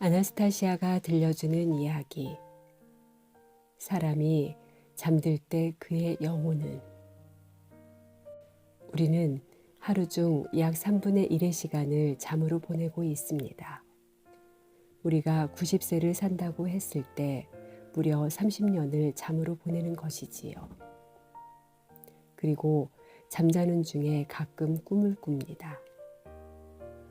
아나스타시아가 들려주는 이야기. 사람이 잠들 때 그의 영혼은. 우리는 하루 중 약 3분의 1의 시간을 잠으로 보내고 있습니다. 우리가 90세를 산다고 했을 때 무려 30년을 잠으로 보내는 것이지요. 그리고 잠자는 중에 가끔 꿈을 꿉니다.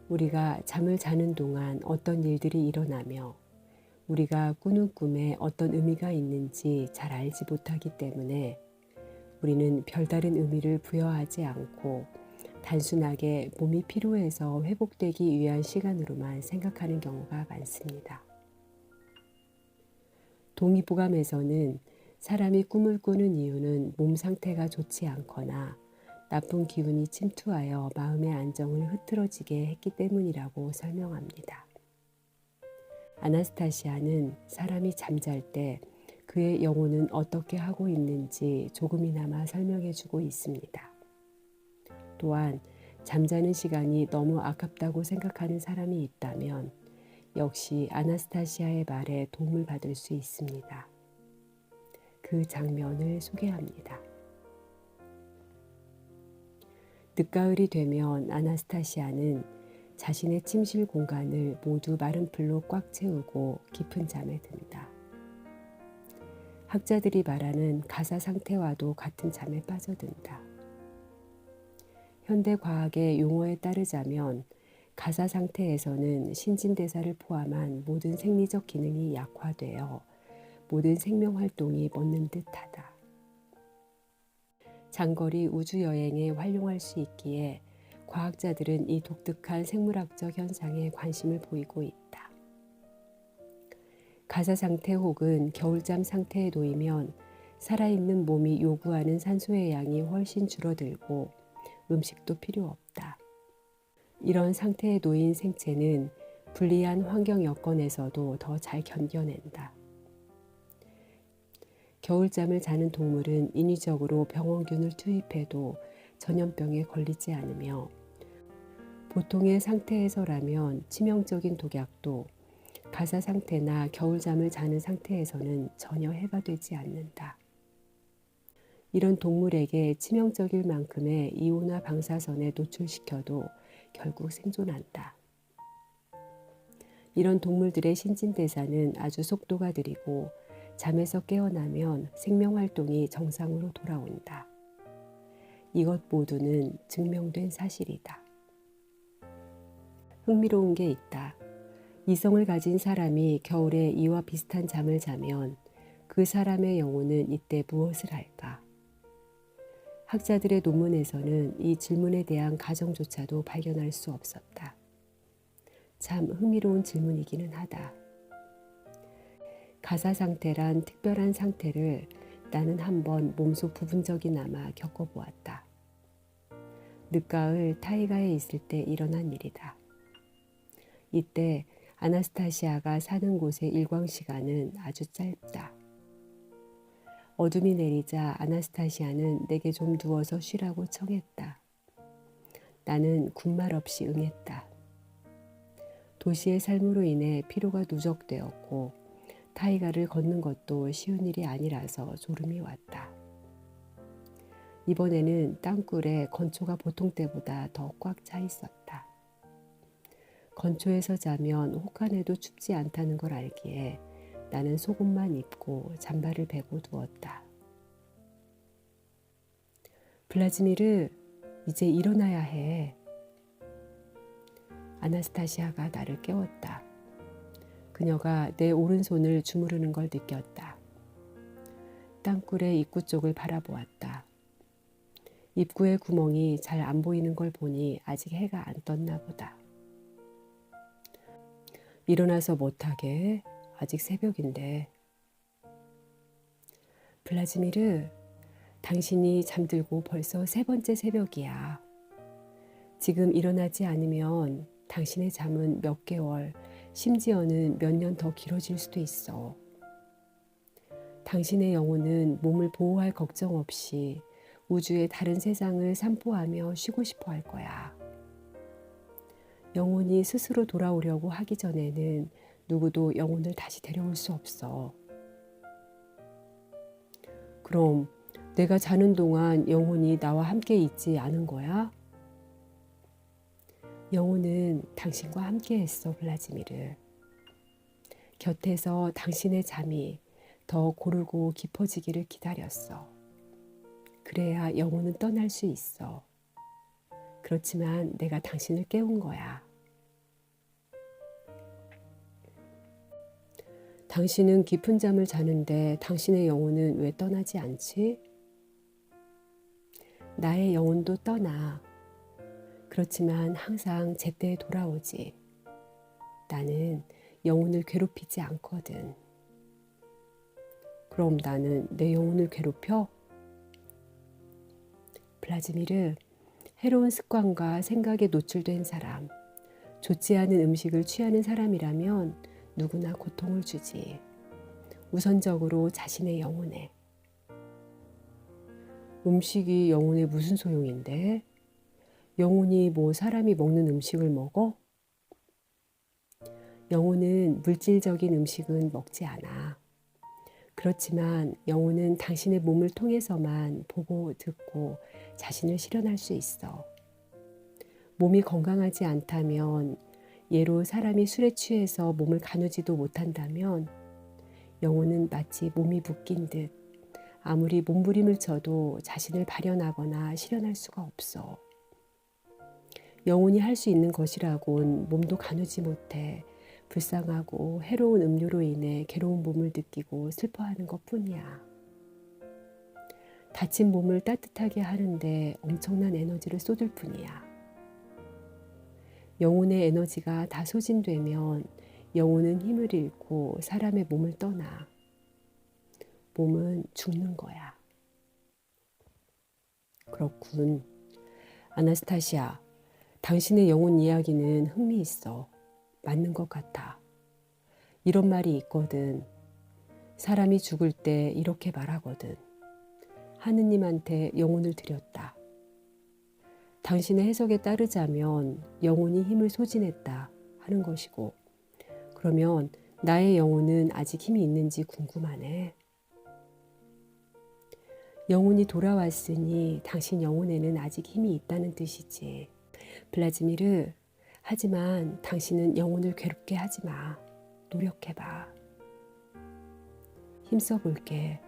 우리가 잠을 자는 동안 어떤 일들이 일어나며 우리가 꾸는 꿈에 어떤 의미가 있는지 잘 알지 못하기 때문에 우리는 별다른 의미를 부여하지 않고 단순하게 몸이 피로해서 회복되기 위한 시간으로만 생각하는 경우가 많습니다. 동의보감에서는 사람이 꿈을 꾸는 이유는 몸 상태가 좋지 않거나 나쁜 기운이 침투하여 마음의 안정을 흐트러지게 했기 때문이라고 설명합니다. 아나스타시아는 사람이 잠잘 때 그의 영혼은 어떻게 하고 있는지 조금이나마 설명해 주고 있습니다. 또한 잠자는 시간이 너무 아깝다고 생각하는 사람이 있다면 역시 아나스타시아의 말에 도움을 받을 수 있습니다. 그 장면을 소개합니다. 늦가을이 되면 아나스타시아는 자신의 침실 공간을 모두 마른 풀로 꽉 채우고 깊은 잠에 든다. 학자들이 말하는 가사 상태와도 같은 잠에 빠져든다. 현대 과학의 용어에 따르자면 가사 상태에서는 신진대사를 포함한 모든 생리적 기능이 약화되어 모든 생명 활동이 멎는 듯하다. 장거리 우주여행에 활용할 수 있기에 과학자들은 이 독특한 생물학적 현상에 관심을 보이고 있다. 가사 상태 혹은 겨울잠 상태에 놓이면 살아있는 몸이 요구하는 산소의 양이 훨씬 줄어들고 음식도 필요 없다. 이런 상태에 놓인 생체는 불리한 환경 여건에서도 더 잘 견뎌낸다. 겨울잠을 자는 동물은 인위적으로 병원균을 투입해도 전염병에 걸리지 않으며 보통의 상태에서라면 치명적인 독약도 가사 상태나 겨울잠을 자는 상태에서는 전혀 해가 되지 않는다. 이런 동물에게 치명적일 만큼의 이온화 방사선에 노출시켜도 결국 생존한다. 이런 동물들의 신진대사는 아주 속도가 느리고 잠에서 깨어나면 생명활동이 정상으로 돌아온다. 이것 모두는 증명된 사실이다. 흥미로운 게 있다. 이성을 가진 사람이 겨울에 이와 비슷한 잠을 자면 그 사람의 영혼은 이때 무엇을 할까? 학자들의 논문에서는 이 질문에 대한 가정조차도 발견할 수 없었다. 참 흥미로운 질문이기는 하다. 가사 상태란 특별한 상태를 나는 한번 몸소 부분적이나마 겪어보았다. 늦가을 타이가에 있을 때 일어난 일이다. 이때 아나스타시아가 사는 곳의 일광시간은 아주 짧다. 어둠이 내리자 아나스타시아는 내게 좀 누워서 쉬라고 청했다. 나는 군말 없이 응했다. 도시의 삶으로 인해 피로가 누적되었고 타이가를 걷는 것도 쉬운 일이 아니라서 졸음이 왔다. 이번에는 땅굴에 건초가 보통 때보다 더 꽉 차 있었다. 건초에서 자면 혹한해도 춥지 않다는 걸 알기에 나는 속옷만 입고 잠바를 베고 누웠다. 블라지미르, 이제 일어나야 해. 아나스타시아가 나를 깨웠다. 그녀가 내 오른손을 주무르는 걸 느꼈다. 땅굴의 입구 쪽을 바라보았다. 입구의 구멍이 잘 안 보이는 걸 보니 아직 해가 안 떴나 보다. 일어나서 못하게, 아직 새벽인데. 블라지미르, 당신이 잠들고 벌써 3번째 새벽이야. 지금 일어나지 않으면 당신의 잠은 몇 개월, 심지어는 몇 년 더 길어질 수도 있어. 당신의 영혼은 몸을 보호할 걱정 없이 우주의 다른 세상을 산포하며 쉬고 싶어 할 거야. 영혼이 스스로 돌아오려고 하기 전에는 누구도 영혼을 다시 데려올 수 없어. 그럼 내가 자는 동안 영혼이 나와 함께 있지 않은 거야? 영혼은 당신과 함께 했어, 블라지미르. 곁에서 당신의 잠이 더 고르고 깊어지기를 기다렸어. 그래야 영혼은 떠날 수 있어. 그렇지만 내가 당신을 깨운 거야. 당신은 깊은 잠을 자는데 당신의 영혼은 왜 떠나지 않지? 나의 영혼도 떠나. 그렇지만 항상 제때에 돌아오지. 나는 영혼을 괴롭히지 않거든. 그럼 나는 내 영혼을 괴롭혀? 블라지미르, 해로운 습관과 생각에 노출된 사람, 좋지 않은 음식을 취하는 사람이라면 누구나 고통을 주지. 우선적으로 자신의 영혼에. 음식이 영혼에 무슨 소용인데? 영혼이 뭐 사람이 먹는 음식을 먹어? 영혼은 물질적인 음식은 먹지 않아. 그렇지만 영혼은 당신의 몸을 통해서만 보고 듣고 자신을 실현할 수 있어. 몸이 건강하지 않다면, 예로 사람이 술에 취해서 몸을 가누지도 못한다면 영혼은 마치 몸이 묶인 듯 아무리 몸부림을 쳐도 자신을 발현하거나 실현할 수가 없어. 영혼이 할 수 있는 것이라곤 몸도 가누지 못해 불쌍하고 해로운 음료로 인해 괴로운 몸을 느끼고 슬퍼하는 것뿐이야. 다친 몸을 따뜻하게 하는데 엄청난 에너지를 쏟을 뿐이야. 영혼의 에너지가 다 소진되면 영혼은 힘을 잃고 사람의 몸을 떠나. 몸은 죽는 거야. 그렇군. 아나스타시아, 당신의 영혼 이야기는 흥미있어. 맞는 것 같아. 이런 말이 있거든. 사람이 죽을 때 이렇게 말하거든. 하느님한테 영혼을 드렸다. 당신의 해석에 따르자면 영혼이 힘을 소진했다 하는 것이고, 그러면 나의 영혼은 아직 힘이 있는지 궁금하네. 영혼이 돌아왔으니 당신 영혼에는 아직 힘이 있다는 뜻이지. 블라지미르, 하지만 당신은 영혼을 괴롭게 하지 마. 노력해봐. 힘써 볼게.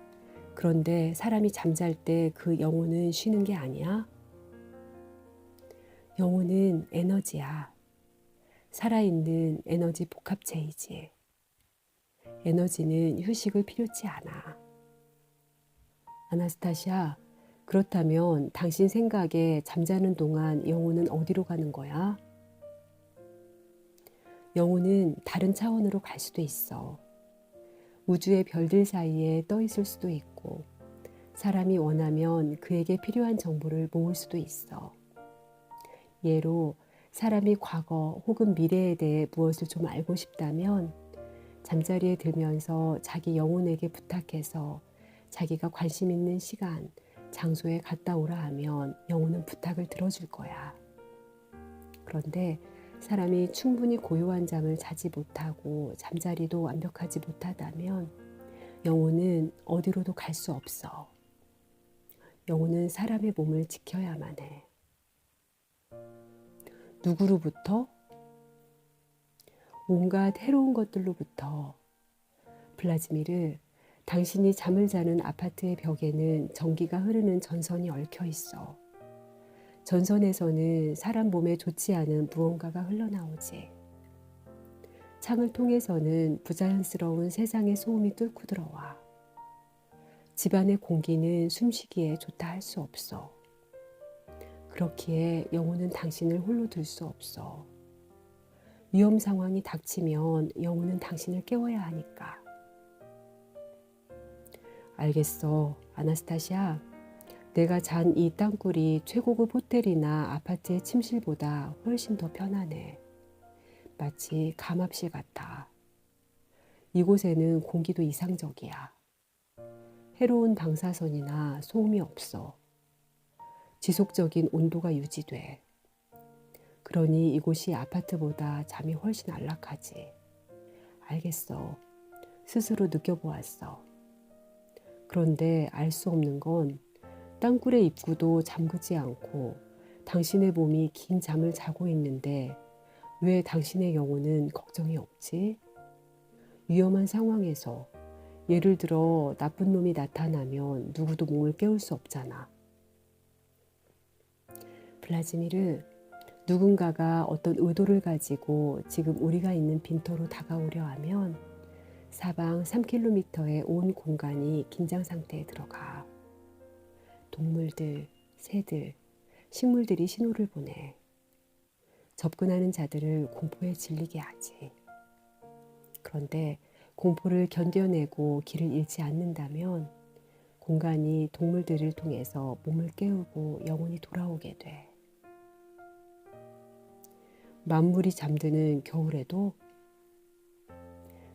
그런데 사람이 잠잘 때 그 영혼은 쉬는 게 아니야? 영혼은 에너지야. 살아있는 에너지 복합체이지. 에너지는 휴식을 필요치 않아. 아나스타시아, 그렇다면 당신 생각에 잠자는 동안 영혼은 어디로 가는 거야? 영혼은 다른 차원으로 갈 수도 있어. 우주의 별들 사이에 떠 있을 수도 있고, 사람이 원하면 그에게 필요한 정보를 모을 수도 있어. 예로 사람이 과거 혹은 미래에 대해 무엇을 좀 알고 싶다면 잠자리에 들면서 자기 영혼에게 부탁해서 자기가 관심 있는 시간, 장소에 갔다 오라 하면 영혼은 부탁을 들어줄 거야. 그런데 사람이 충분히 고요한 잠을 자지 못하고 잠자리도 완벽하지 못하다면 영혼은 어디로도 갈 수 없어. 영혼은 사람의 몸을 지켜야만 해. 누구로부터? 온갖 해로운 것들로부터. 블라지미르, 당신이 잠을 자는 아파트의 벽에는 전기가 흐르는 전선이 얽혀 있어. 전선에서는 사람 몸에 좋지 않은 무언가가 흘러나오지. 창을 통해서는 부자연스러운 세상의 소음이 뚫고 들어와. 집안의 공기는 숨쉬기에 좋다 할 수 없어. 그렇기에 영혼은 당신을 홀로 둘 수 없어. 위험 상황이 닥치면 영혼은 당신을 깨워야 하니까. 알겠어, 아나스타시아. 내가 잔 이 땅굴이 최고급 호텔이나 아파트의 침실보다 훨씬 더 편하네. 마치 감압실 같아. 이곳에는 공기도 이상적이야. 해로운 방사선이나 소음이 없어. 지속적인 온도가 유지돼. 그러니 이곳이 아파트보다 잠이 훨씬 안락하지. 알겠어. 스스로 느껴보았어. 그런데 알 수 없는 건 땅굴의 입구도 잠그지 않고 당신의 몸이 긴 잠을 자고 있는데 왜 당신의 영혼은 걱정이 없지? 위험한 상황에서 예를 들어 나쁜 놈이 나타나면 누구도 몸을 깨울 수 없잖아. 블라지미르, 누군가가 어떤 의도를 가지고 지금 우리가 있는 빈터로 다가오려 하면 사방 3km의 온 공간이 긴장 상태에 들어가. 동물들, 새들, 식물들이 신호를 보내. 접근하는 자들을 공포에 질리게 하지. 그런데 공포를 견뎌내고 길을 잃지 않는다면 공간이 동물들을 통해서 몸을 깨우고 영혼이 돌아오게 돼. 만물이 잠드는 겨울에도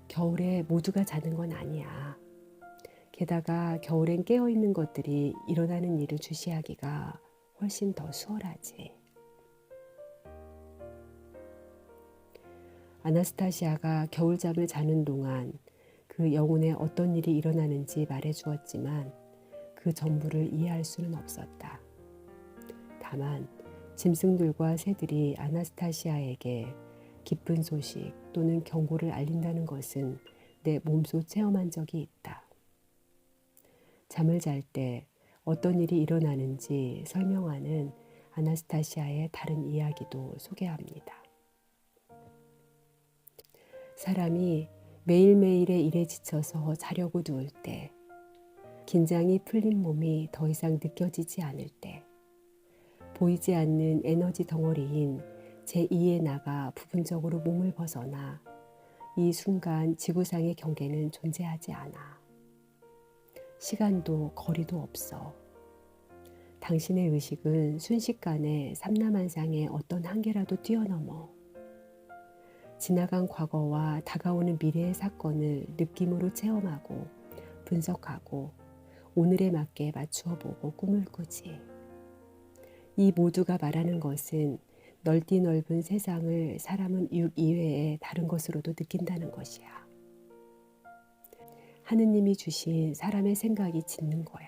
겨울에 모두가 자는 건 아니야. 게다가 겨울엔 깨어있는 것들이 일어나는 일을 주시하기가 훨씬 더 수월하지. 아나스타시아가 겨울잠을 자는 동안 그 영혼에 어떤 일이 일어나는지 말해주었지만 그 전부를 이해할 수는 없었다. 다만 짐승들과 새들이 아나스타시아에게 기쁜 소식 또는 경고를 알린다는 것은 내 몸소 체험한 적이 있다. 잠을 잘 때 어떤 일이 일어나는지 설명하는 아나스타시아의 다른 이야기도 소개합니다. 사람이 매일매일의 일에 지쳐서 자려고 누울 때, 긴장이 풀린 몸이 더 이상 느껴지지 않을 때, 보이지 않는 에너지 덩어리인 제2의 나가 부분적으로 몸을 벗어나 이 순간 지구상의 경계는 존재하지 않아. 시간도 거리도 없어. 당신의 의식은 순식간에 삼라만상의 어떤 한계라도 뛰어넘어 지나간 과거와 다가오는 미래의 사건을 느낌으로 체험하고 분석하고 오늘에 맞게 맞추어 보고 꿈을 꾸지. 이 모두가 말하는 것은 넓디 넓은 세상을 사람은 육 이외에 다른 것으로도 느낀다는 것이야. 하느님이 주신 사람의 생각이 짓는 거야.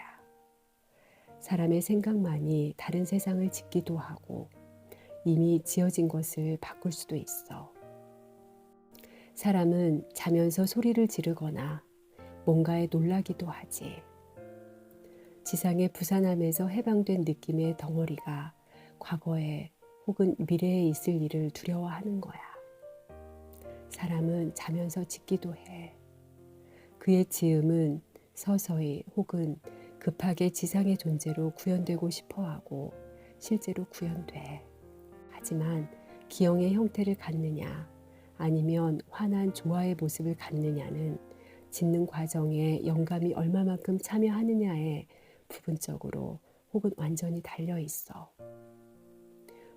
사람의 생각만이 다른 세상을 짓기도 하고 이미 지어진 것을 바꿀 수도 있어. 사람은 자면서 소리를 지르거나 뭔가에 놀라기도 하지. 지상의 부산함에서 해방된 느낌의 덩어리가 과거에 혹은 미래에 있을 일을 두려워하는 거야. 사람은 자면서 짓기도 해. 그의 지음은 서서히 혹은 급하게 지상의 존재로 구현되고 싶어하고 실제로 구현돼. 하지만 기형의 형태를 갖느냐 아니면 환한 조화의 모습을 갖느냐는 짓는 과정에 영감이 얼마만큼 참여하느냐에 부분적으로 혹은 완전히 달려 있어.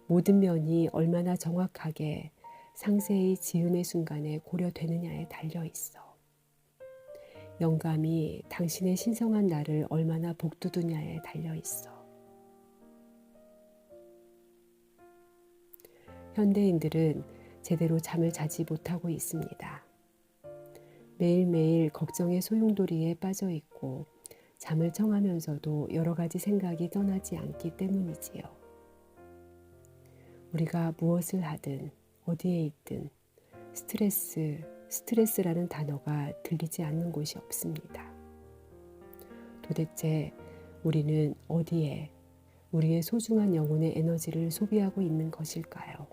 모든 면이 얼마나 정확하게 상세히 지음의 순간에 고려되느냐에 달려 있어. 영감이 당신의 신성한 나를 얼마나 복두두냐에 달려 있어. 현대인들은 제대로 잠을 자지 못하고 있습니다. 매일매일 걱정의 소용돌이에 빠져 있고 잠을 청하면서도 여러 가지 생각이 떠나지 않기 때문이지요. 우리가 무엇을 하든 어디에 있든 스트레스라는 단어가 들리지 않는 곳이 없습니다. 도대체 우리는 어디에 우리의 소중한 영혼의 에너지를 소비하고 있는 것일까요?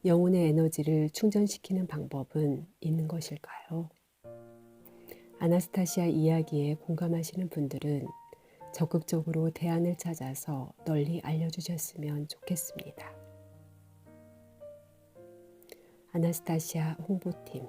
영혼의 에너지를 충전시키는 방법은 있는 것일까요? 아나스타시아 이야기에 공감하시는 분들은 적극적으로 대안을 찾아서 널리 알려주셨으면 좋겠습니다. 아나스타시아 홍보팀